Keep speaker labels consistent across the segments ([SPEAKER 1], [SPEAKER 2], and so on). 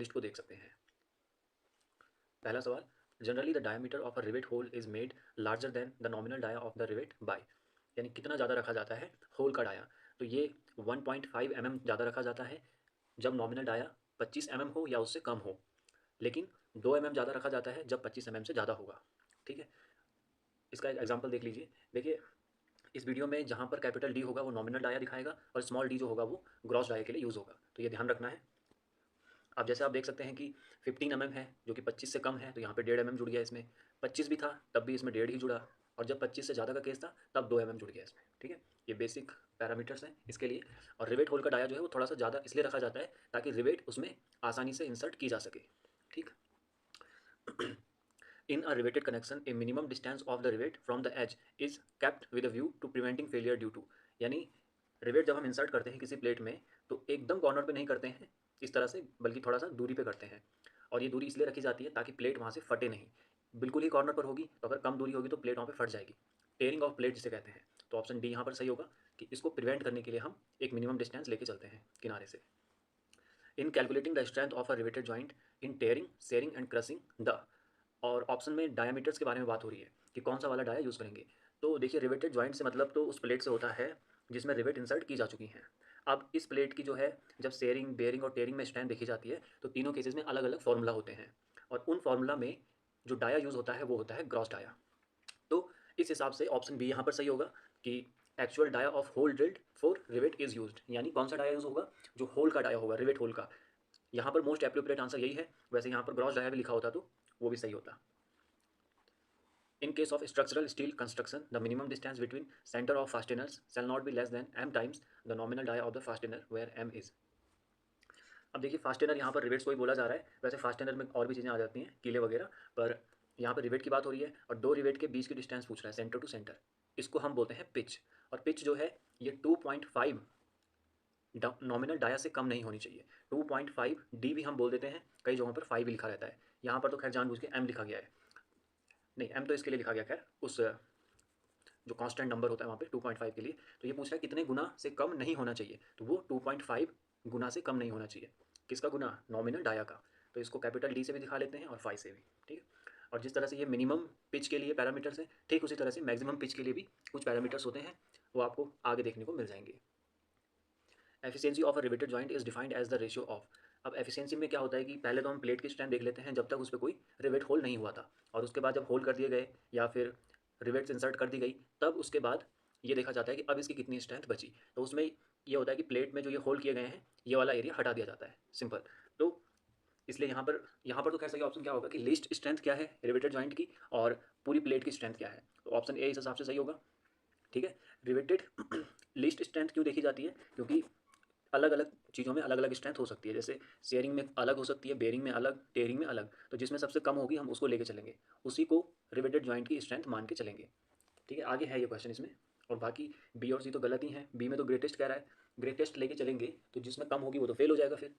[SPEAKER 1] Playlist को देख सकते हैं। पहला सवाल, generally the diameter of a rivet hole is made larger than the nominal dia of the rivet by, यानी कितना ज़्यादा रखा जाता है होल का डाया। तो ये 1.5 mm ज़्यादा रखा जाता है जब नॉमिनल डाया 25 mm हो या उससे कम हो, लेकिन 2 mm ज़्यादा रखा जाता है जब 25 mm से ज़्यादा होगा। ठीक है, इसका एक एग्जाम्पल देख लीजिए। देखिए, इस वीडियो में जहाँ पर कैपिटल डी होगा वो नॉमिनल डाया दिखाएगा और स्मॉल डी जो होगा वो ग्रॉस डाया के लिए यूज़ होगा, तो ये ध्यान रखना है। अब जैसे आप देख सकते हैं कि 15 mm है जो कि 25 से कम है, तो यहाँ पे 1.5 mm जुड़ गया इसमें। 25 भी था तब भी इसमें 1.5 ही जुड़ा, और जब 25 से ज़्यादा का केस था तब 2 mm जुड़ गया इसमें। ठीक है, ये बेसिक पैरामीटर्स हैं इसके लिए। और रिवेट होल का डाया जो है वो थोड़ा सा ज़्यादा इसलिए रखा जाता है ताकि रिवेट उसमें आसानी से इंसर्ट की जा सके। ठीक। In a riveted connection, a minimum distance of the rivet from the edge is kept with a view to preventing failure due to, यानी रिवेट जब हम इंसर्ट करते हैं किसी प्लेट में तो एकदम कॉर्नर पे नहीं करते हैं इस तरह से, बल्कि थोड़ा सा दूरी पे करते हैं। और ये दूरी इसलिए रखी जाती है ताकि प्लेट वहाँ से फटे नहीं। बिल्कुल ही कॉर्नर पर होगी तो अगर कम दूरी होगी तो प्लेट वहाँ पे फट जाएगी, टेयरिंग ऑफ प्लेट जिसे कहते हैं। तो ऑप्शन डी यहाँ पर सही होगा कि इसको प्रिवेंट करने के लिए हम एक मिनिमम डिस्टेंस लेके चलते हैं किनारे से। In calculating the strength of a riveted joint in tearing, shearing and crushing the, और ऑप्शन में डायमीटर्स के बारे में बात हो रही है कि कौन सा वाला डाया यूज़ करेंगे। तो देखिए, रिवेटेड जॉइंट से मतलब तो उस प्लेट से होता है जिसमें रिवेट इंसर्ट की जा चुकी हैं। अब इस प्लेट की जो है जब सेयरिंग, बेयरिंग और टेयरिंग में स्ट्रेंथ देखी जाती है तो तीनों केसेस में अलग अलग फार्मूला होते हैं, और उन फार्मूला में जो डाया यूज़ होता है वो होता है ग्रॉस डाया। तो इस हिसाब से ऑप्शन बी यहाँ पर सही होगा कि actual dia of hole drilled for rivet is used, यानी कौन सा डाया यूज़ होगा, जो होल का डाया होगा, रिवेट होल का। यहाँ पर मोस्ट एप्रोप्रिएट आंसर यही है। वैसे यहाँ पर ग्रॉस डाया भी लिखा होता तो वो भी सही होता। In case of structural steel construction, the minimum distance between center of fasteners shall not be less than m times the nominal dia of the fastener, where m is। अब देखिए, फास्टेनर यहाँ पर रिवेट्स को ही बोला जा रहा है। वैसे फास्टेनर में और भी चीज़ें आ जाती हैं, कीले वगैरह, पर यहाँ पर रिवेट की बात हो रही है और दो रिवेट के बीच की डिस्टेंस पूछ रहा है, सेंटर टू सेंटर। इसको हम बोलते हैं पिच, और पिच जो है ये 2.5 नॉमिनल डाया से कम नहीं होनी चाहिए। 2.5 डी भी हम बोल देते हैं, कई जगहों पर 5 भी लिखा रहता है। यहाँ पर तो खैर जानबूझ के एम लिखा गया है, नहीं एम तो इसके लिए लिखा गया, खैर उस जो कांस्टेंट नंबर होता है वहाँ पे 2.5 के लिए। तो ये पूछ रहा है कितने गुना से कम नहीं होना चाहिए, तो वो 2.5 गुना से कम नहीं होना चाहिए। किसका गुना? नॉमिनल डाया का। तो इसको कैपिटल डी से भी दिखा लेते हैं और 5 से भी। ठीक है, और जिस तरह से ये मिनिमम पिच के लिए पैरामीटर्स हैं, ठीक उसी तरह से मैक्सिमम पिच के लिए भी कुछ पैरामीटर्स होते हैं, वो आपको आगे देखने को मिल जाएंगे। Efficiency of a riveted joint is defined as the ratio of. अब एफिशिएंसी में क्या होता है कि पहले तो हम प्लेट की स्ट्रेंथ देख लेते हैं जब तक उस पर कोई रिवेट होल नहीं हुआ था, और उसके बाद जब होल कर दिए गए या फिर रिवेट्स इंसर्ट कर दी गई, तब उसके बाद ये देखा जाता है कि अब इसकी कितनी स्ट्रेंथ बची। तो उसमें ये होता है कि प्लेट में जो ये होल किए गए हैं ये वाला एरिया हटा दिया जाता है, सिंपल। तो इसलिए यहाँ पर तो खैर सही ऑप्शन क्या होगा कि लीस्ट स्ट्रेंथ क्या है रिवेटेड जॉइंट की और पूरी प्लेट की स्ट्रेंथ क्या है। तो ऑप्शन ए इस हिसाब से सही होगा। ठीक है, रिवेटेड लीस्ट स्ट्रेंथ क्यों देखी जाती है? क्योंकि अलग अलग चीज़ों में अलग अलग स्ट्रेंथ हो सकती है, जैसे शेयरिंग में अलग हो सकती है, बेयरिंग में अलग, टेयरिंग में अलग। तो जिसमें सबसे कम होगी हम उसको लेके चलेंगे, उसी को रिवेटेड जॉइंट की स्ट्रेंथ मान के चलेंगे। ठीक है, आगे है ये क्वेश्चन इसमें, और बाकी बी और सी तो गलत ही हैं। बी में तो ग्रेटेस्ट कह रहा है, ग्रेटेस्ट लेके चलेंगे तो जिसमें कम होगी वो तो फेल हो जाएगा फिर।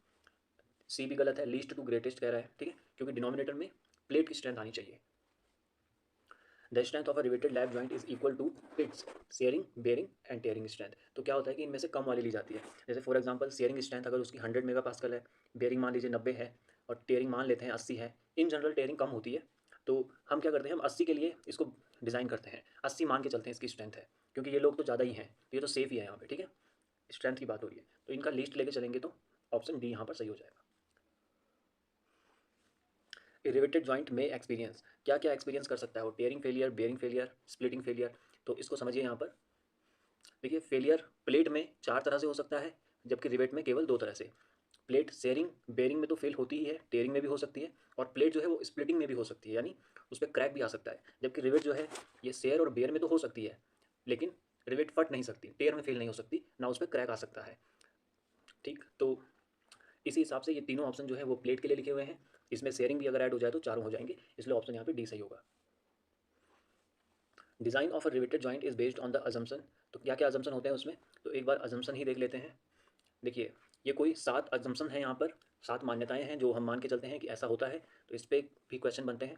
[SPEAKER 1] सी भी गलत है, लीस्ट टू ग्रेटेस्ट कह रहा है। ठीक है, क्योंकि डिनोमिनेटर में प्लेट की स्ट्रेंथ आनी चाहिए। The strength of a riveted lap joint is equal to its shearing, bearing and tearing strength. तो क्या होता है कि इनमें से कम वाली ली जाती है। जैसे फॉर एग्जांपल शेयरिंग स्ट्रेंथ अगर उसकी 100 मेगा पास्कल है, बेयरिंग मान लीजिए 90 है, और टेयरिंग मान लेते हैं 80 है। इन जनरल टेयरिंग कम होती है, तो हम क्या करते हैं, हम 80 के लिए इसको डिज़ाइन करते हैं, 80 मान के चलते हैं इसकी स्ट्रेंथ है, क्योंकि ये लोग तो ज़्यादा ही हैं तो ये तो सेफ ही है यहाँ पे। ठीक है, स्ट्रेंथ की बात हो रही है तो इनका लिस्ट लेके चलेंगे तो ऑप्शन डी यहाँ पर सही हो जाएगा। रिवेटेड जॉइंट में एक्सपीरियंस, क्या क्या एक्सपीरियंस कर सकता है वो? Tearing failure, bearing failure, splitting failure. तो इसको समझिए यहाँ पर। देखिए, फेलियर प्लेट में 4 तरह से हो सकता है, जबकि रिवेट में केवल 2 तरह से। प्लेट शेयरिंग, बेयरिंग में तो फेल होती ही है, टेयरिंग में भी हो सकती है, और प्लेट जो है वो स्प्लिटिंग में भी हो सकती है, यानी उस पर क्रैक भी आ सकता है। जबकि रिवेट जो है ये शेयर और बेयर में तो हो सकती है, लेकिन रिवेट फट नहीं सकती, टेयर में फेल नहीं हो सकती, ना उस पर क्रैक आ सकता है। ठीक, तो इसी हिसाब से ये तीनों ऑप्शन जो है वो प्लेट के लिए लिखे हुए हैं। इसमें शेयरिंग भी अगर ऐड हो जाए तो चारों हो जाएंगे, इसलिए ऑप्शन यहाँ पे डी सही होगा। Design of a riveted joint is based on the assumption. तो क्या क्या अजम्पशन होते हैं उसमें, तो एक बार अजम्पशन ही देख लेते हैं। देखिए, ये कोई 7 अजम्पशन है, यहाँ पर 7 मान्यताएं हैं जो हम मान के चलते हैं कि ऐसा होता है। तो इस पर भी क्वेश्चन बनते हैं,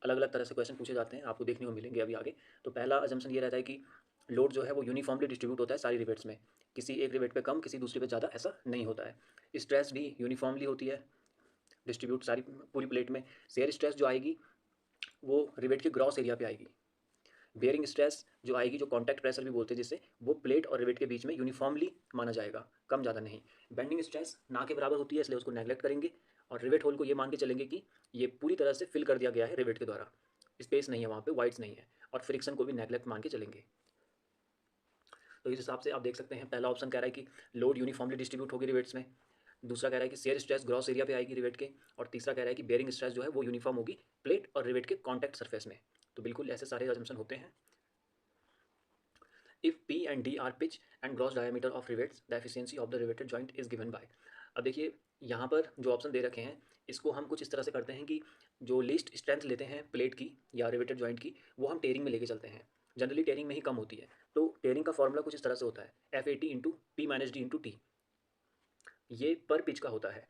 [SPEAKER 1] अलग अलग तरह से क्वेश्चन पूछे जाते हैं, आपको देखने को मिलेंगे अभी आगे। तो पहला अजम्पशन ये रहता है कि लोड जो है वो यूनिफॉर्मली डिस्ट्रीब्यूट होता है सारी रिवेट्स में, किसी एक रिवेट पे कम, किसी दूसरे पे ज़्यादा ऐसा नहीं होता है। स्ट्रेस भी यूनिफॉर्मली होती है, डिस्ट्रीब्यूट सारी पूरी प्लेट में। शेयर स्ट्रेस जो आएगी वो रिवेट के ग्रॉस एरिया पे आएगी। बेयरिंग स्ट्रेस जो आएगी, जो कॉन्टैक्ट प्रेशर भी बोलते हैं जिससे, वो प्लेट और रिवेट के बीच में यूनिफॉर्मली माना जाएगा, कम ज़्यादा नहीं। बेंडिंग स्ट्रेस ना के बराबर होती है, इसलिए उसको नेगलेक्ट करेंगे और रिवेट होल को ये मान के चलेंगे कि ये पूरी तरह से फिल कर दिया गया है रिवेट के द्वारा, स्पेस नहीं है वहाँ पे, वाइड्स नहीं है। और फ्रिक्शन को भी नेगलेक्ट मान के चलेंगे। तो इस हिसाब से आप देख सकते हैं, पहला ऑप्शन कह रहा है कि लोड यूनिफॉर्मली डिस्ट्रीब्यूट होगी रिवेट्स में, दूसरा कह रहा है कि शेयर स्ट्रेस ग्रॉस एरिया पे आएगी रिवेट के, और तीसरा कह रहा है कि बेयरिंग स्ट्रेस जो है वो यूनिफॉर्म होगी प्लेट और रिवेट के कॉन्टैक्ट सरफेस में। तो बिल्कुल ऐसे सारे अजम्पशन होते हैं। If P and D are pitch and gross diameter of rivets, the efficiency of the riveted joint is given by। अब देखिए यहाँ पर जो ऑप्शन दे रखे हैं, इसको हम कुछ इस तरह से करते हैं कि जो लीस्ट स्ट्रेंथ लेते हैं प्लेट की या रिवेटेड जॉइंट की, वो हम टेयरिंग में लेके चलते हैं। जनरली टेयरिंग में ही कम होती है, तो टेयरिंग का फॉर्मूला कुछ इस तरह से होता है, F A T into P minus D into T. ये पर पिच का होता है।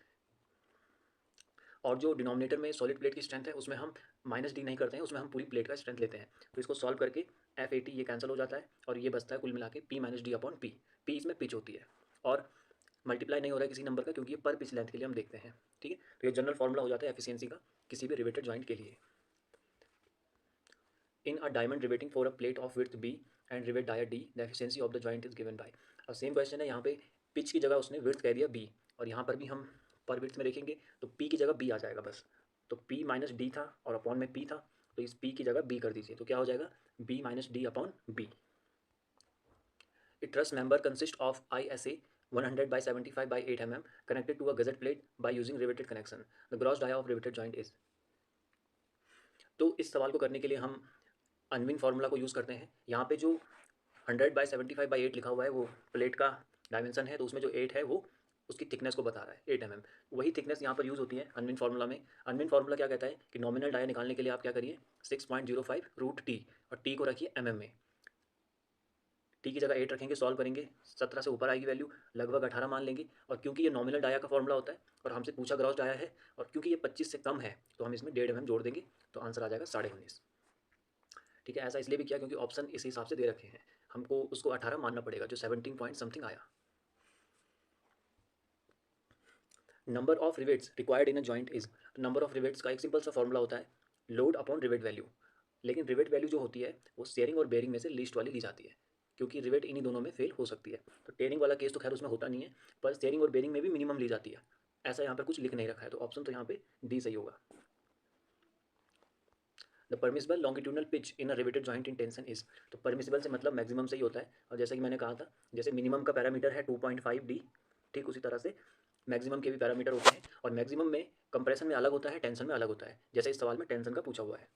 [SPEAKER 1] और जो डिनोमिनेटर में सॉलिड प्लेट की स्ट्रेंथ है उसमें हम माइनस डी नहीं करते हैं, उसमें हम पूरी प्लेट का स्ट्रेंथ लेते हैं। तो इसको सॉल्व करके एफ ए टी ये कैंसिल हो जाता है और ये बचता है कुल मिला के P minus D upon P. P इसमें पिच होती है और मल्टीप्लाई नहीं हो रहा है किसी नंबर का, क्योंकि ये पर पिच लेंथ के लिए हम देखते हैं। ठीक है, तो ये जनरल फॉर्मूला हो जाता है एफिशिएंसी का किसी भी रिवेटेड जॉइंट के लिए। In a diamond riveting for a plate of width b and rivet dia d, the efficiency of the joint is given by. अब सेम क्वेश्चन है, यहाँ पे पिच की जगह उसने विड्थ कह दिया बी, और यहाँ पर भी हम पर विड्थ में देखेंगे तो पी की जगह बी आ जाएगा बस। तो पी माइनस डी था और अपॉन में पी था, तो इस पी की जगह बी कर दीजिए, तो क्या हो जाएगा B minus D upon B. A truss member consists of ISA 100 by 75 by 8 mm connected to a gusset plate by using riveted connection. The gross dia of riveted joint is। तो इस सवाल को करने के लिए हम अनविन फार्मूला को use करते हैं। यहाँ पे जो 100 बाई 75 बाई 8 लिखा हुआ है वो प्लेट का डायमेंशन है, तो उसमें जो 8 है वो उसकी थिकनेस को बता रहा है, 8 mm। वही थिकनेस यहाँ पर यूज़ होती है अनविन फार्मूला में। अनविन फार्मूला क्या कहता है कि नॉमिनल डाया निकालने के लिए आप क्या करिए, 6.05 रूट टी, और टी को रखिए mm में। टी की जगह 8 रखेंगे, सॉल्व करेंगे, 17 से ऊपर आएगी वैल्यू, लगभग 18 मान लेंगे। और क्योंकि ये नॉमिनल डाया का फॉर्मूला होता है और हमसे पूछा ग्रॉस डाया है, और क्योंकि ये 25 से कम है तो हम इसमें 1.5 mm जोड़ देंगे, तो आंसर आ जाएगा 19.5। ठीक है, ऐसा इसलिए भी किया क्योंकि ऑप्शन इस हिसाब से दे रखे हैं, हमको उसको 18 मानना पड़ेगा जो 17 पॉइंट समथिंग आया। Number of rivets required in a joint is. Number of rivets का एक सिंपल सा फॉर्मूला होता है, लोड अपॉन रिवेट वैल्यू। लेकिन रिवेट वैल्यू जो होती है वो शेयरिंग और बेयरिंग में से लीस्ट वाली ली जाती है, क्योंकि रिवेट इन्हीं दोनों में फेल हो सकती है। तो टेयरिंग वाला केस तो खैर उसमें होता नहीं है, पर शेयरिंग और बेयरिंग में भी मिनिमम ली जाती है। ऐसा यहाँ पर कुछ लिख नहीं रखा है, तो ऑप्शन तो यहाँ पे डी सही होगा। The permissible longitudinal pitch in a riveted joint in tension is. तो परमिसिबल से मतलब मैक्सिमम से ही होता है, और जैसा कि मैंने कहा था, जैसे मिनिमम का पैरामीटर है 2.5 डी, ठीक उसी तरह से मैक्सिमम के भी पैरामीटर होते हैं, और मैक्सिमम में कंप्रेशन में अलग होता है, टेंशन में अलग होता है, जैसे इस सवाल में टेंशन का पूछा हुआ है।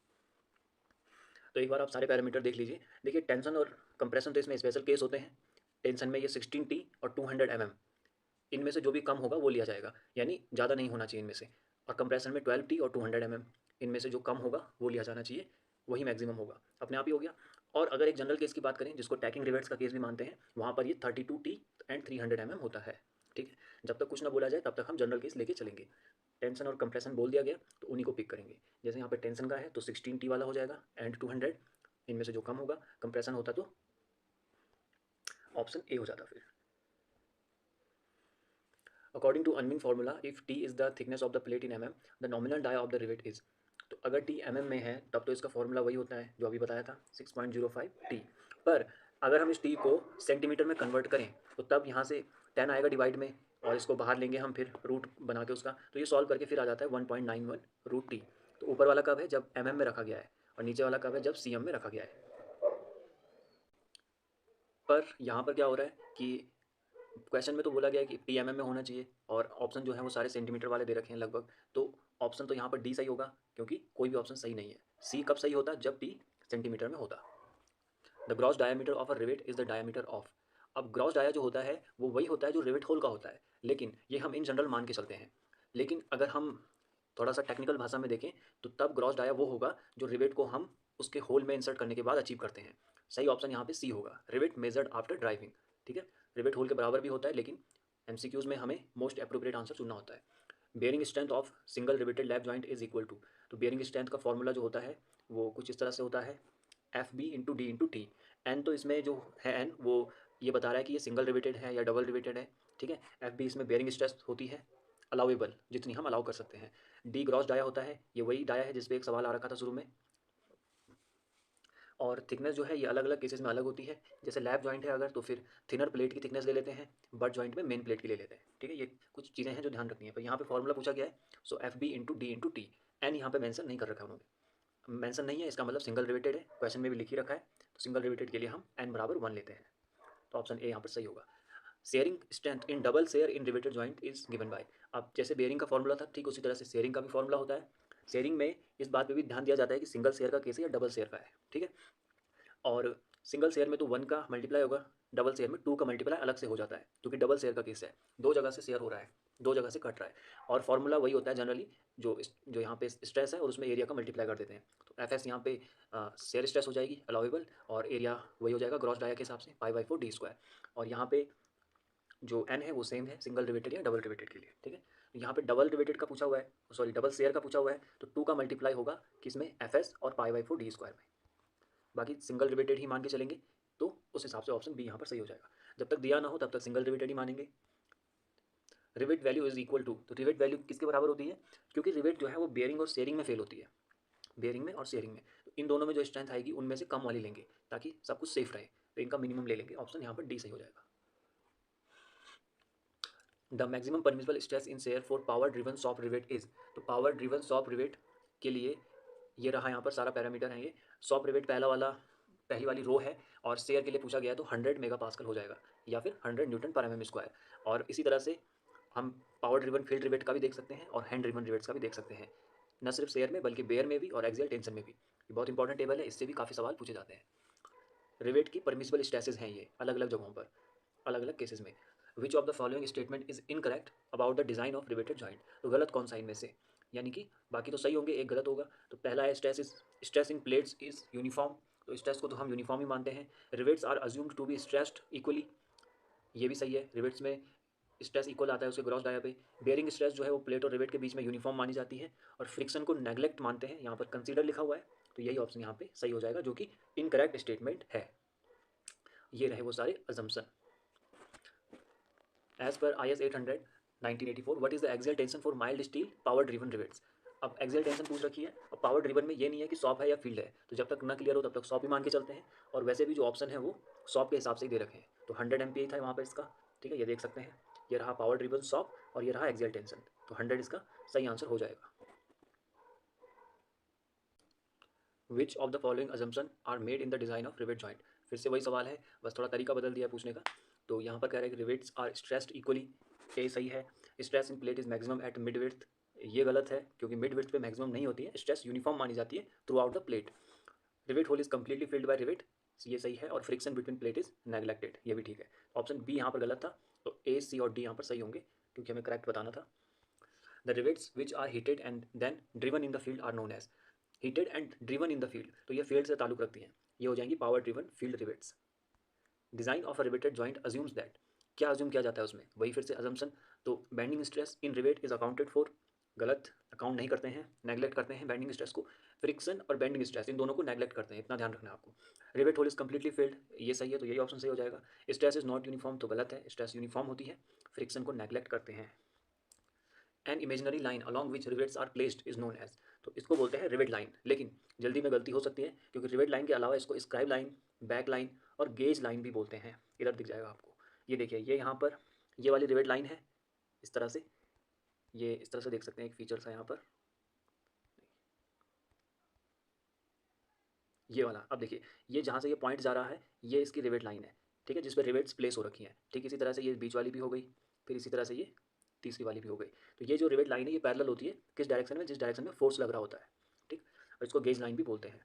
[SPEAKER 1] तो एक बार आप सारे पैरामीटर देख लीजिए। देखिए टेंशन और कंप्रेशन तो इसमें स्पेशल केस होते हैं। टेंशन में ये 16T और 200 mm, इनमें से जो भी कम होगा वो लिया जाएगा, यानी ज़्यादा नहीं होना चाहिए इनमें से। और कंप्रेशन में 12T और 200 mm, इनमें से जो कम होगा वो लिया जाना चाहिए, वही मैक्सिमम होगा, अपने आप ही हो गया। और अगर एक जनरल केस की बात करें जिसको टैकिंग रिवेट्स का केस भी मानते हैं, वहाँ पर ये 32T एंड 300 mm होता है। ठीक है, जब तक कुछ ना बोला जाए तब तक हम जनरल केस लेके चलेंगे। टेंशन और कंप्रेशन बोल दिया गया तो उन्हीं को पिक करेंगे। जैसे यहाँ पे टेंशन का है तो 16T वाला हो जाएगा एंड 200, इनमें से जो कम होगा, कंप्रेशन होता तो ऑप्शन ए हो जाता फिर। According to Unwin formula, if T is the thickness of the plate in mm, the nominal dia of the rivet is. तो अगर टी mm में है तब तो इसका फॉर्मूला वही होता है जो अभी बताया था, 6.05 टी। पर अगर हम इस टी को सेंटीमीटर में कन्वर्ट करें तो तब यहाँ से 10 आएगा डिवाइड में, और इसको बाहर लेंगे हम फिर रूट बना के उसका, तो ये सॉल्व करके फिर आ जाता है 1.91 रूट टी। तो ऊपर वाला कब है जब mm में रखा गया है, और नीचे वाला कब है जब cm में रखा गया है। पर यहाँ पर क्या हो रहा है कि क्वेश्चन में तो बोला गया है कि पी में होना चाहिए, और ऑप्शन जो है वो सारे सेंटीमीटर वाले दे रखे हैं लगभग, तो ऑप्शन तो यहाँ पर डी सही होगा, क्योंकि कोई भी ऑप्शन सही नहीं है। सी कब सही होता जब टी सेंटीमीटर में होता। The gross diameter of a rivet is the diameter of. अब ग्रॉस डाया जो होता है वो वही होता है जो रिवेट होल का होता है, लेकिन ये हम इन जनरल मान के चलते हैं। लेकिन अगर हम थोड़ा सा टेक्निकल भाषा में देखें तो तब ग्रॉस डाया वो होगा जो रिवेट को हम उसके होल में इंसर्ट करने के बाद अचीव करते हैं। सही ऑप्शन यहाँ पे सी होगा, रिवेट मेजर्ड आफ्टर ड्राइविंग। ठीक है, रिवेट होल के बराबर भी होता है, लेकिन एमसीक्यूज में हमें मोस्ट अप्रोप्रिएट आंसर चुनना होता है। Bearing strength of single riveted lap joint is equal to. तो बेयरिंग स्ट्रेंथ का फॉर्मूला जो होता है वो कुछ इस तरह से होता है, F B into D into T. एन तो इसमें जो है एन वो ये बता रहा है कि ये सिंगल रिवेटेड है या डबल रिवेटेड है। ठीक है, एफ बी इसमें बेयरिंग स्ट्रेस होती है, अलाउेबल, जितनी हम अलाउ कर सकते हैं। डी ग्रॉस डाया होता है, ये वही डाया है जिस पे एक सवाल आ रखा था शुरू में। और थिकनेस जो है ये अलग अलग केसेस में अलग होती है। जैसे लैप जॉइंट है अगर, तो फिर थिनर प्लेट की थिकनेस ले लेते हैं, बट जॉइंट में मेन प्लेट की ले लेते हैं। ठीक है, ये कुछ चीज़ें हैं जो ध्यान रखनी है। पर यहाँ पे फॉर्मूला पूछा गया है, so f B into D into T. N यहाँ पे मेंशन नहीं कर रखा है उन्होंने, मेंशन नहीं है, इसका मतलब सिंगल रिवेटेड है, क्वेश्चन में भी लिख ही रखा है। तो सिंगल रिवेटेड के लिए हम एन बराबर 1 लेते हैं। तो ऑप्शन ए यहाँ पर सही होगा। Sharing strength in double share in riveted joint is given by. अब जैसे बेयरिंग का फॉर्मूला था, ठीक उसी तरह से शेयरिंग का भी फॉर्मूला होता है। शेयरिंग में इस बात पे भी ध्यान दिया जाता है कि सिंगल शेयर का केस है या डबल शेयर का है। ठीक है, और सिंगल शेयर में तो 1 का मल्टीप्लाई होगा, डबल शेयर में 2 का मल्टीप्लाई अलग से हो जाता है, क्योंकि डबल शेयर का केस है, दो जगह से शेयर हो रहा है, दो जगह से कट रहा है। और फॉर्मूला वही होता है जनरली, जो यहाँ पे स्ट्रेस है और उसमें एरिया का मल्टीप्लाई कर देते हैं। तो एफ एस यहाँ पे शेयर स्ट्रेस हो जाएगी अलाउेबल, और एरिया वही हो जाएगा ग्रॉस डाया के हिसाब से पाई/4 डी स्क्वायर। और यहाँ पे जो एन है वो सेम है सिंगल रिवेटेड या डबल रिवेटेड के लिए। ठीक है, यहाँ पे डबल रिवेटेड का पूछा हुआ है, सॉरी डबल शेयर का पूछा हुआ है, तो 2 का मल्टीप्लाई होगा किसमें, एफ एस और पाई/4 डी स्क्वायर में। बाकी सिंगल रिवेटेड ही मान के चलेंगे, तो उस हिसाब से ऑप्शन बी यहाँ पर सही हो जाएगा। जब तक दिया ना हो तब तक सिंगल रिवेटेड ही मानेंगे। Rivet value is equal to, तो रिवेट वैल्यू किसके बराबर होती है, क्योंकि रिवेट जो है वो बेयरिंग और शेयरिंग में फेल होती है, बेयरिंग में और शेयरिंग में। तो इन दोनों में जो स्ट्रेंथ आएगी उनमें से कम वाली लेंगे, ताकि सब कुछ सेफ रहे, तो इनका मिनिमम ले लेंगे। ऑप्शन यहाँ पर डी सही हो जाएगा। The maximum permissible stress in share for power driven soft rivet is. तो पावर ड्रिवन सॉफ्ट रिवेट के लिए ये रहा, यहाँ पर सारा पैरामीटर है। ये सॉफ्ट रिवेट पहली वाली रो है, और शेयर के लिए पूछा गया है तो 100 मेगा पास्कल हो जाएगा, या फिर 100 न्यूटन पर एम स्क्वायर। और इसी तरह से हम पावर ड्रिवन फील्ड रिवेट का भी देख सकते हैं और हैंड ड्रिवन रिवेट्स का भी देख सकते हैं, न सिर्फ शेयर में बल्कि बेयर में भी और एक्सियल टेंशन में भी। ये बहुत इंपॉर्टेंट टेबल है, इससे भी काफ़ी सवाल पूछे जाते हैं। रिवेट की परमिसिबल स्ट्रेसेस हैं ये अलग अलग जगहों पर, अलग अलग केसेस में। विच of the following statement is incorrect about the design of riveted joint. तो गलत कौन सा इनमें से, यानी कि बाकी तो सही होंगे, एक गलत होगा। तो पहला है stress in plates is uniform. तो स्ट्रेस को तो हम यूनिफॉर्म ही मानते हैं। Rivets are assumed to be stressed equally, ये भी सही है। रिवेट्स में स्ट्रेस इक्वल आता है उसके ग्रॉस डाया पे। बेयरिंग स्ट्रेस जो है वो प्लेट और रिवेट के बीच में यूनिफॉर्म मानी जाती है। और फ्रिक्शन को नेग्लेक्ट मानते हैं, यहाँ पर कंसीडर लिखा हुआ है, तो यही ऑप्शन यहाँ पे सही हो जाएगा, जो कि इनकरेक्ट स्टेटमेंट है। ये रहे वो सारे assumption. As per IS 800 1984, what is the axial tension for mild steel power driven rivets. अब एक्सियल टेंशन पूछ रखी है, और पावर ड्रिवन में ये नहीं है कि सॉप है या फील्ड है, तो जब तक न क्लियर हो तब तक सॉप ही मान के चलते हैं। और वैसे भी जो ऑप्शन है वो सॉप के हिसाब से ही दे रखे हैं, तो 100 MPa था वहाँ पर इसका। ठीक है, ये देख सकते हैं, ये रहा पावर ड्रिवन सॉप और ये रहा एक्सियल टेंशन, तो 100 इसका सही आंसर हो जाएगा। Which of the following assumption are made in the design of rivet joint. फिर से वही सवाल है, बस थोड़ा तरीका बदल दिया पूछने का। तो यहाँ पर कह रहे हैं कि रिवेट्स आर स्ट्रेस्ड इक्वली, ए सही है। Stress in plate is maximum at mid width, ये गलत है, क्योंकि मिड विड्थ पे मैक्सिमम नहीं होती है, स्ट्रेस यूनिफॉर्म मानी जाती है throughout the plate. Rivet hole is completely filled by rivet, ये सही है। और friction between plate is neglected, ये भी ठीक है। ऑप्शन बी यहाँ पर गलत था, तो ए, सी और डी यहाँ पर सही होंगे, क्योंकि हमें करेक्ट बताना था। The rivets which are heated and then driven in the field are known as. Heated and driven in the field, तो ये फील्ड से ताल्लुक रखती हैं, ये हो जाएंगी power driven field rivets. Design of a riveted joint assumes that, क्या अज्यूम किया जाता है उसमें, वही फिर से अजम्पशन। तो bending stress in rivet is accounted for, गलत, अकाउंट नहीं करते हैं, नेग्लेक्ट करते हैं बेंडिंग स्ट्रेस को। फ्रिक्शन और बेंडिंग स्ट्रेस इन दोनों को नेग्लेक्ट करते हैं, इतना ध्यान रखना है आपको। Rivet hole is completely filled, ये सही है, तो यही ऑप्शन सही हो जाएगा। स्ट्रेस इज नॉट यूनिफॉर्म, तो गलत है, स्ट्रेस यूनिफॉर्म होती है, फ्रिक्शन को नेग्लेक्ट करते हैं। An imaginary line along which rivets are placed is known as, तो इसको बोलते हैं रिवेट लाइन। लेकिन जल्दी में गलती हो सकती है, क्योंकि रिवेट लाइन के अलावा इसको स्क्राइब लाइन, बैक लाइन और गेज लाइन भी बोलते हैं। इधर दिख जाएगा आपको, ये देखिए, ये यहाँ पर ये वाली रिवेट लाइन है, इस तरह से, ये इस तरह से देख सकते हैं, एक फीचर सा यहाँ पर, ये वाला। अब देखिए, ये जहाँ से ये पॉइंट जा रहा है, ये इसकी रिवेट लाइन है, ठीक है, जिस पर रिवेट्स प्लेस हो रखी हैं। ठीक इसी तरह से ये बीच वाली भी हो गई, फिर इसी तरह से ये तीसरी वाली भी हो गई। तो ये जो रिवेट लाइन है ये पैरेलल होती है किस डायरेक्शन में, जिस डायरेक्शन में फोर्स लग रहा होता है। ठीक, और इसको गेज लाइन भी बोलते हैं।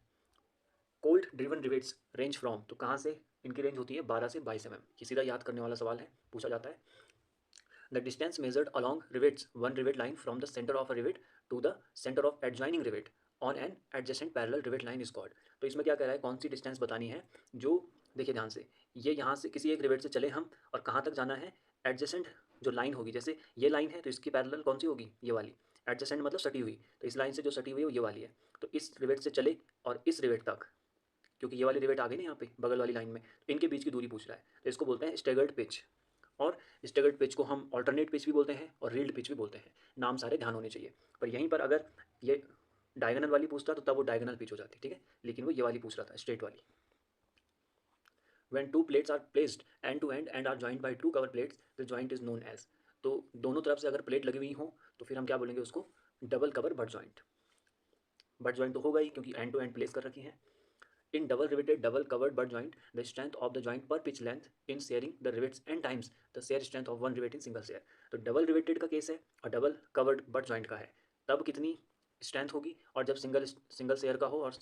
[SPEAKER 1] Cold driven rivets range from, तो कहाँ से इनकी रेंज होती है, 12 से 22 mm। ये सीधा याद करने वाला सवाल है, पूछा जाता है। The distance measured along rivets one rivet line from the centre of a rivet to the centre of adjoining rivet on an adjacent parallel rivet line is called. तो इसमें क्या कह रहा है, कौन सी डिस्टेंस बतानी है, जो देखिए ध्यान से, ये यहाँ से किसी एक रिवेट से चले हम, और कहाँ तक जाना है, एडजेसेंट जो लाइन होगी, जैसे ये लाइन है तो इसकी पैरेलल कौन सी होगी, ये वाली। एडजेसेंट मतलब सटी हुई, तो इस लाइन से जो सटी हुई है वो ये वाली है। तो इस रिवेट से चले और इस रिवेट तक, क्योंकि ये वाली रिवेट आ गई ना यहाँ पे बगल वाली लाइन में, तो इनके बीच की दूरी पूछ रहा है, तो इसको बोलते हैं स्टेगर्ड पिच। और स्टैगर्ड पिच को हम ऑल्टरनेट पिच भी बोलते हैं और रील्ड पिच भी बोलते हैं। नाम सारे ध्यान होने चाहिए। पर यहीं पर अगर ये डायगोनल वाली पूछता तो तब वो डायगोनल पिच हो जाती, ठीक है, लेकिन वो ये वाली पूछ रहा था, स्ट्रेट वाली। When two plates are placed end to end and are joined by two cover plates, the joint is known as। तो दोनों तरफ से अगर प्लेट लगी हुई हो तो फिर हम क्या बोलेंगे उसको, double cover butt joint. Butt joint तो होगा ही क्योंकि एंड टू एंड प्लेस कर रखी है। In double riveted double covered butt joint, the strength of the joint per pitch length in shearing the rivets n times the shear strength of one rivet in single shear। तो double riveted का case है और double covered butt joint का है, तब कितनी strength होगी, और जब सिंगल सिंगल शेयर का हो और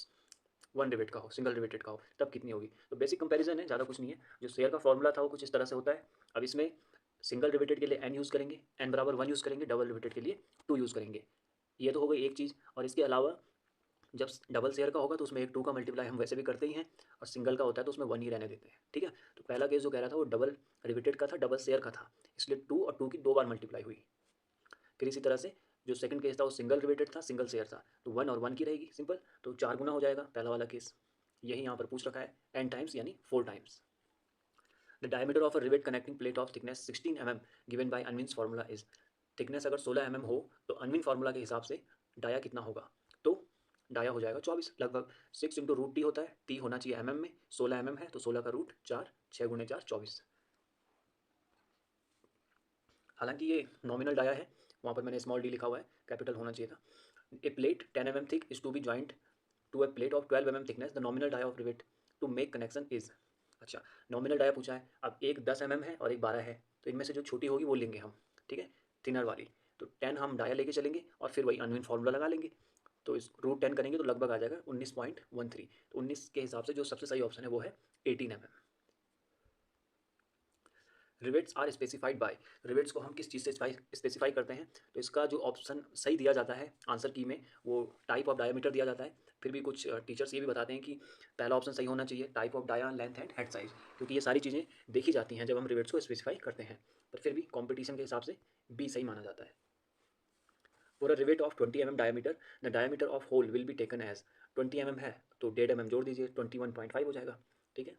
[SPEAKER 1] वन रिवेट का हो, सिंगल रिवेटेड का हो, तब कितनी होगी। तो बेसिक कंपैरिजन है, ज़्यादा कुछ नहीं है। जो शेयर का फॉर्मूला था वो कुछ इस तरह से होता है। अब इसमें सिंगल रिवेटेड के लिए n यूज़ करेंगे, n बराबर 1 यूज़ करेंगे, डबल रिवेटेड के लिए 2 यूज़ करेंगे। ये तो हो गई एक चीज़। और इसके अलावा जब डबल शेयर का होगा तो उसमें एक 2 का मल्टीप्लाई हम वैसे भी करते ही हैं, और सिंगल का होता है तो उसमें 1 ही रहने देते हैं, ठीक है। तो पहला केस जो कह रहा था वो डबल रिवेटेड का था, डबल शेयर का था, इसलिए 2 और 2 की 2 बार मल्टीप्लाई हुई। फिर इसी तरह से जो सेकंड केस था वो सिंगल रिवेटेड था, सिंगल शेयर था, तो 1 और 1 की रहेगी सिंपल, तो 4 गुना हो जाएगा पहला वाला केस। यही यहाँ पर पूछ रखा है एन टाइम्स यानी 4 times. The diameter of a rivet connecting plate of thickness 16 mm given by Unwin's formula is. Thickness अगर 16 mm हो तो अनविन फार्मूला के हिसाब से डाया कितना होगा, तो डाया हो जाएगा 24 लगभग। 6 इंटू रूट टी होता है, टी होना चाहिए एम में, 16 mm है तो 16 का रूट 4, 6 गुणे 4 24। हालांकि ये नॉमिनल डाया है, वहाँ पर मैंने स्मॉल डी लिखा हुआ है, कैपिटल होना चाहिए था। A plate 10 mm thick is to be joint to a plate of 12 mm thickness, the nominal dia of rivet to make connection is. अच्छा, नॉमिनल डाया पूछा है, अब एक 10 mm है और एक 12 है, तो इनमें से जो छोटी होगी वो लेंगे हम, ठीक है, थिनर वाली। तो 10 हम डाया लेके चलेंगे और फिर वही अनविन फार्मूला लगा लेंगे, तो इस रूट 10 करेंगे तो लगभग आ जाएगा 19.13। तो 19 के हिसाब से जो सबसे सही ऑप्शन है वो है 18 mm। Rivets are specified by, rivets को हम किस चीज़ से स्पेसिफाई करते हैं, तो इसका जो ऑप्शन सही दिया जाता है आंसर की में वो टाइप ऑफ डायमीटर दिया जाता है। फिर भी कुछ टीचर्स ये भी बताते हैं कि पहला ऑप्शन सही होना चाहिए, type of dia, length and head size, क्योंकि ये सारी चीज़ें देखी जाती हैं जब हम रिवेट्स को स्पेसिफाई करते हैं। पर फिर भी कॉम्पिटिशन के हिसाब से बी सही माना जाता है। For a rivet of 20 mm diameter, the diameter of hole will be taken as 20 mm है तो 1.5 mm जोड़ दीजिए, 21.5 हो जाएगा, ठीक है।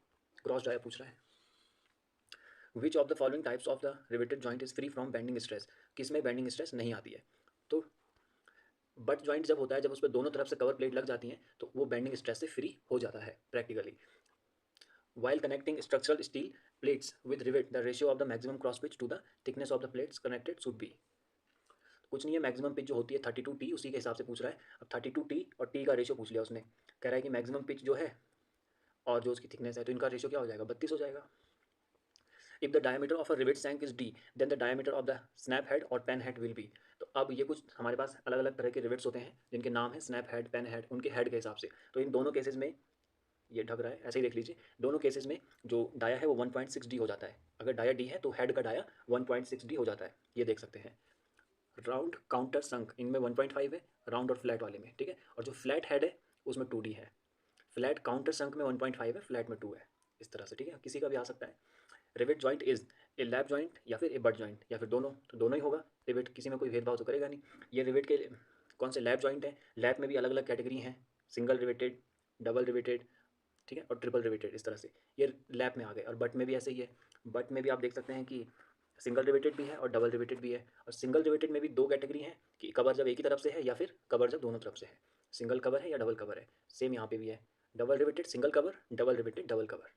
[SPEAKER 1] क्रॉस डाया पूछ रहा है। विच of the following types of the riveted joint is free from bending stress, किसमें बेंडिंग स्ट्रेस नहीं आती है, तो बट जॉइंट जब होता है, जब उस पर दोनों तरफ से कवर प्लेट लग जाती हैं तो वो बेंडिंग स्ट्रेस से फ्री हो जाता है practically. While connecting structural steel plates with rivet, the ratio of the maximum cross pitch to the thickness of the plates connected should be. कुछ नहीं है, मैक्सिमम पिच जो होती है 32T, उसी के हिसाब से पूछ रहा है। अब 32T और टी का रेशियो पूछ लिया उसने, कह रहा है कि मैक्सिमम पिच जो है और जो उसकी थिकनेस है तो इनका रेशियो क्या हो जाएगा, 32 हो जाएगा। If the diameter of a rivet shank is d, then the diameter of the snap head और पेन हेड विल बी। तो अब ये कुछ हमारे पास अलग अलग तरह के रिवेट्स होते हैं जिनके नाम है स्नैप हेड, पेन हेड, उनके हेड के हिसाब से। तो इन दोनों केसेस में ये ढक रहा है, ऐसे ही देख लीजिए, दोनों केसेस में जो डाया है वो 1.6D हो जाता है। अगर डाया डी है तो हेड का डाया 1.6D हो जाता है, ये देख सकते हैं। राउंड काउंटर संक इनमें 1.5 है, राउंड और फ्लैट वाले में, ठीक है। और जो फ्लैट हेड है उसमें 2D है। फ्लैट काउंटर संक में 1.5 है, फ्लैट में 2 है, इस तरह से, ठीक है। किसी का भी आ सकता है। Rivet joint is a lap joint या फिर ए बट जॉइंट या फिर दोनों, तो दोनों ही होगा। रिवेट किसी में कोई भेदभाव तो करेगा नहीं। ये रिवेट के कौन से लैप जॉइंट है, लैप में भी अलग अलग कैटेगरी हैं, सिंगल रिवेटेड, डबल रिवेटेड, ठीक है, और ट्रिपल रिवेटेड, इस तरह से ये लैप में आ गए। और बट में भी ऐसे ही है, बट में भी आप देख सकते हैं कि सिंगल रिवेटेड भी है और डबल रिवेटेड भी है। और सिंगल रिवेटेड में भी 2 कैटेगरी हैं कि कवर जब एक ही तरफ से है या फिर कवर जब दोनों तरफ से है, सिंगल कवर है या डबल कवर है। सेम यहाँ पे भी है, double riveted single cover, double riveted double cover,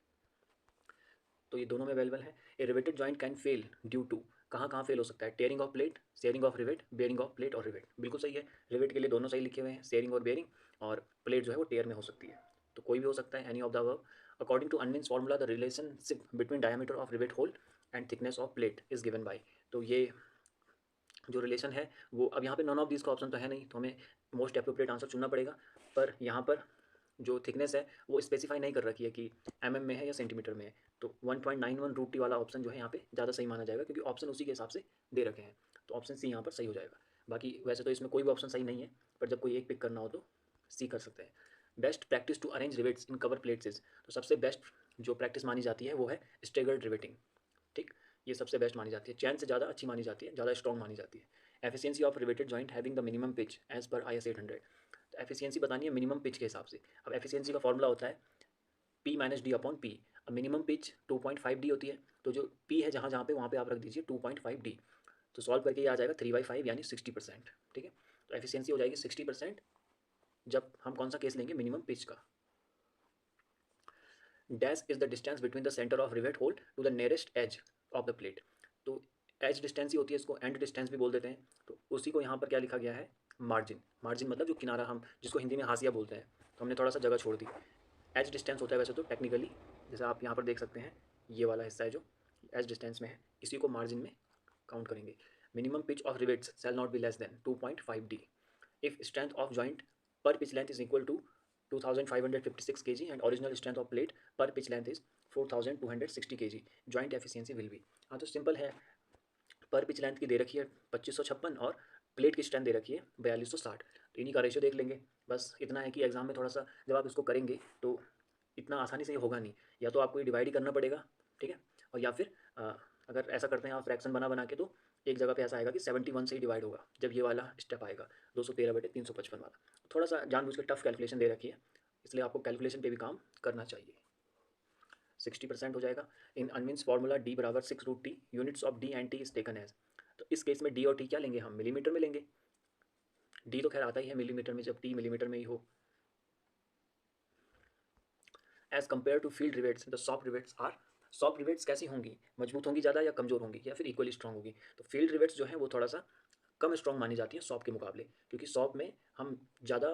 [SPEAKER 1] तो ये दोनों में अवेलेबल है। A riveted joint can fail due to, कहाँ कहाँ फेल हो सकता है, tearing of plate, shearing of rivet, bearing of plate और रिवेट। बिल्कुल सही है, रिवेट के लिए दोनों सही लिखे हुए हैं, शेयरिंग और बेयरिंग, और प्लेट जो है वो टेयर में हो सकती है, तो कोई भी हो सकता है, any of the above. According to Unwin's formula the relationship between diameter of rivet hole and thickness of plate is given by. तो ये जो रिलेशन है वो, अब यहाँ पे नॉन ऑफ दिस का ऑप्शन तो है नहीं, तो हमें मोस्ट अप्रोप्रिएट आंसर चुनना पड़ेगा। पर यहाँ पर जो थिकनेस है वो स्पेसिफाई नहीं कर रखी है कि में है या सेंटीमीटर में है, तो 1.91 रूट टी वाला ऑप्शन जो है यहाँ पे ज़्यादा सही माना जाएगा, क्योंकि ऑप्शन उसी के हिसाब से दे रखे हैं। तो ऑप्शन सी यहाँ पर सही हो जाएगा। बाकी वैसे तो इसमें कोई भी ऑप्शन सही नहीं है, पर जब कोई एक पिक करना हो तो सी कर सकते हैं। Best practice to arrange rivets in cover plates is, तो सबसे बेस्ट जो प्रैक्टिस मानी जाती है वो है स्टेगर्ड रिवेटिंग, ठीक, ये सबसे बेस्ट मानी जाती है, चैन से ज़्यादा अच्छी मानी जाती है, ज़्यादा स्ट्रॉन्ग मानी जाती है। Efficiency of riveted joint having the minimum pitch as per IS 800, तो एफिशिएंसी बतानी है मिनिमम पिच के हिसाब से। अब एफिशिएंसी का फॉर्मूला होता है P - D/P। अब मिनिमम पिच 2.5D होती है, तो जो P है जहाँ जहाँ पे वहाँ पे आप रख दीजिए 2.5D। तो सॉल्व करके ये आ जाएगा 3/5 यानी 60%। ठीक है, तो एफिशिएंसी हो जाएगी 60% जब हम कौन सा केस लेंगे, मिनिमम पिच का। Dash is the distance between the centre of rivet hole to the nearest edge of the plate. तो एज डिस्टेंस ही होती है, इसको एंड डिस्टेंस भी बोल देते हैं। तो उसी को यहाँ पर क्या लिखा गया है, मार्जिन। मार्जिन मतलब जो किनारा, हम जिसको हिंदी में हाशिया बोलते हैं, तो हमने थोड़ा सा जगह छोड़ दी। एज डिस्टेंस होता है वैसे तो टेक्निकली, जैसे आप यहाँ पर देख सकते हैं, ये वाला हिस्सा है जो एज डिस्टेंस में है, इसी को मार्जिन में काउंट करेंगे। Minimum pitch of rivets shall not be less than 2.5D if strength of joint per pitch length is equal to 2556 kg and original strength of plate per pitch length is 4260 kg, joint efficiency will be। हाँ तो simple है, पर pitch length की दे रखी है 2556 और plate की strength दे रखी है 4260, तो इन्हीं का रेशियो देख लेंगे। बस इतना है कि एग्जाम में थोड़ा सा जब आप इसको करेंगे तो इतना आसानी से ये होगा नहीं, या तो आपको ये डिवाइड ही करना पड़ेगा, ठीक है, और या फिर अगर ऐसा करते हैं आप फ्रैक्शन बना बना के, तो एक जगह पे ऐसा आएगा कि 71 से ही डिवाइड होगा जब ये वाला स्टेप आएगा 213/355 वाला। थोड़ा सा जानबूझ के टफ कैलकुलेशन दे रखी है, इसलिए आपको कैलकुलेशन पे भी काम करना चाहिए। 60% हो जाएगा। इन अनमीन्स फार्मूला d बराबर 6√t, units of d and t is taken as. तो इस केस में d और t क्या लेंगे हम, मिलीमीटर में लेंगे। d तो खैर आता ही है मिलीमीटर में जब t मिलीमीटर में ही हो। As compare to field rivets the soft rivets are, soft rivets कैसी होंगी, मजबूत होंगी ज़्यादा या कमज़ोर होंगी या फिर इक्वली स्ट्रॉन्ग होगी। तो फील्ड रिवेट्स जो है वो थोड़ा सा कम स्ट्रॉन्ग मानी जाती है सॉफ्ट के मुकाबले, क्योंकि सॉफ्ट में हम ज़्यादा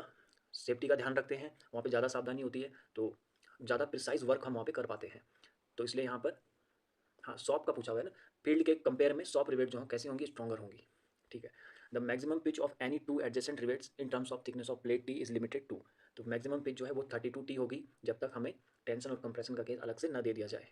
[SPEAKER 1] सेफ्टी का ध्यान रखते हैं, वहाँ पे ज़्यादा सावधानी होती है, तो ज़्यादा प्रिसाइज वर्क हम वहाँ पे कर पाते हैं। तो इसलिए यहाँ पर हाँ सॉफ्ट का पूछा हुआ है ना, फील्ड के कंपेयर में सॉफ्ट रिवेट जो हैं कैसी होंगी, स्ट्रॉन्गर होंगी। ठीक है, the maximum pitch of any two adjacent rivets in terms of thickness of plate t is limited to. तो मैक्सिमम पिच जो है वो 32T होगी जब तक हमें टेंशन और कंप्रेशन का केस अलग से न दे दिया जाए।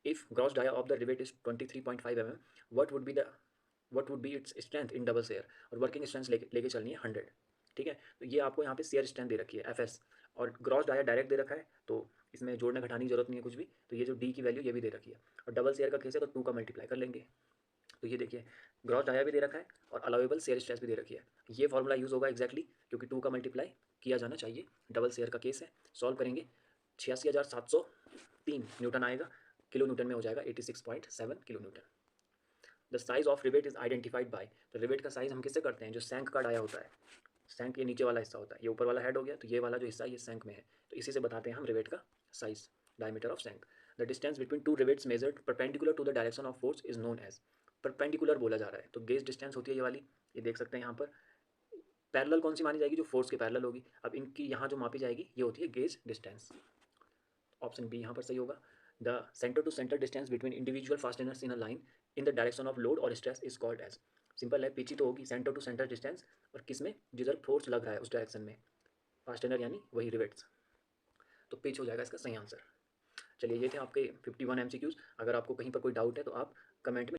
[SPEAKER 1] If gross dia of the rivet is 23.5 mm, what would be its strength in double shear, और वर्किंग स्ट्रेंथ लेके चलनी है 100। ठीक है, तो ये आपको यहाँ पे शेयर स्ट्रेंथ दे रखी है FS, और ग्रॉस डाया डायरेक्ट दे रखा है, तो इसमें जोड़ने घटाने की जरूरत नहीं है कुछ भी। तो ये जो D की वैल्यू ये भी दे रखी है, और डबल शेयर का केस है तो 2 का मल्टीप्लाई कर लेंगे। तो ये देखिए, ग्रॉस डाया भी दे रखा है और अलाउेबल शेयर स्ट्रेस भी दे रखी है। ये फॉर्मूला यूज़ होगा एक्जैक्टली, क्योंकि 2 का मल्टीप्लाई किया जाना चाहिए, डबल शेयर का केस है। सॉल्व करेंगे 86,703 न्यूटन आएगा, किलो न्यूटन में हो जाएगा 86.7 kilo Newton. The size of rivet is identified by, तो रिवेट का साइज हम किससे करते हैं, जो सैंक का डाया होता है। सैंक ये नीचे वाला हिस्सा होता है, ये ऊपर वाला हेड हो गया, तो ये वाला जो हिस्सा है ये सैंक में है, तो इसी से बताते हैं हम रिवेट का size, diameter of shank. The distance between two rivets measured perpendicular to the direction of force is known as, perpendicular बोला जा रहा है, तो गेज डिस्टेंस होती है ये वाली, ये देख सकते हैं यहाँ पर। पैरेलल कौन सी मानी जाएगी, जो फोर्स के पैरेलल होगी। अब इनकी यहाँ जो मापी जाएगी ये होती है गेज डिस्टेंस, ऑप्शन बी यहाँ पर सही होगा। The centre to centre distance between individual fasteners in a line in the direction of load और stress is called as. Simple है, पीछी तो होगी सेंटर टू सेंटर डिस्टेंस, और किस में, जिधर फोर्स लग रहा है उस डायरेक्शन में, फास्टेनर यानी वही रिवेट्स, तो पिच हो जाएगा इसका सही आंसर। चलिए ये थे आपके 51 MCQs। अगर आपको कहीं पर कोई डाउट है तो आप कमेंट में